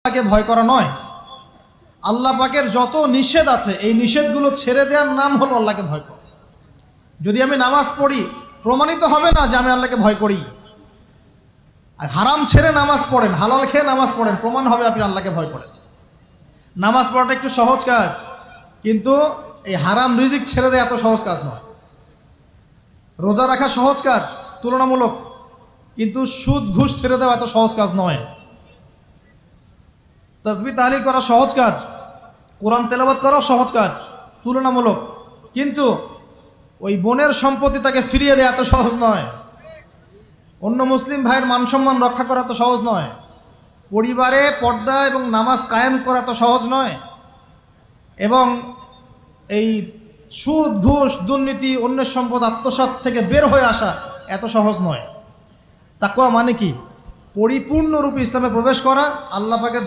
আল্লাহকে ভয় করা নয়। আল্লাহ পাকের যত নিষেধ আছে এই নিষেধগুলো ছেড়ে দেওয়ার নাম হলো আল্লাহকে ভয় করা। যদি আমি নামাজ পড়ি প্রমাণিত হবে না যে আমি আল্লাহকে ভয় করি। আর হারাম ছেড়ে নামাজ পড়েন, হালাল খেয়ে নামাজ পড়েন, প্রমাণ হবে আপনি আল্লাহকে ভয় করেন। নামাজ পড়াটা একটু সহজ কাজ, কিন্তু এই হারাম রিজিক ছেড়ে দেওয়া এত সহজ কাজ নয়। রোজা রাখা সহজ কাজ তুলনামূলক, কিন্তু সুদ ঘুষ ছেড়ে দেওয়া এত সহজ কাজ নয়। তাসবিহ তাহলিল করা সহজ কাজ, কোরআন তেলাওয়াত করাও সহজ কাজ তুলনামূলক, কিন্তু ওই বোনের সম্পত্তি তাকে ফিরিয়ে দেওয়া এত সহজ নয়। অন্য মুসলিম ভাইয়ের মান সম্মান রক্ষা করা তো সহজ নয়। পরিবারে পর্দা এবং নামাজ কায়েম করা তো সহজ নয়। এবং এই সুদ ঘুষ দুর্নীতি অন্যের সম্পদ আত্মসাৎ থেকে বের হয়ে আসা এত সহজ নয়। তাকওয়া মানে কি? পরিপূর্ণরূপে ইসলামে প্রবেশ করা, আল্লাহ পাকের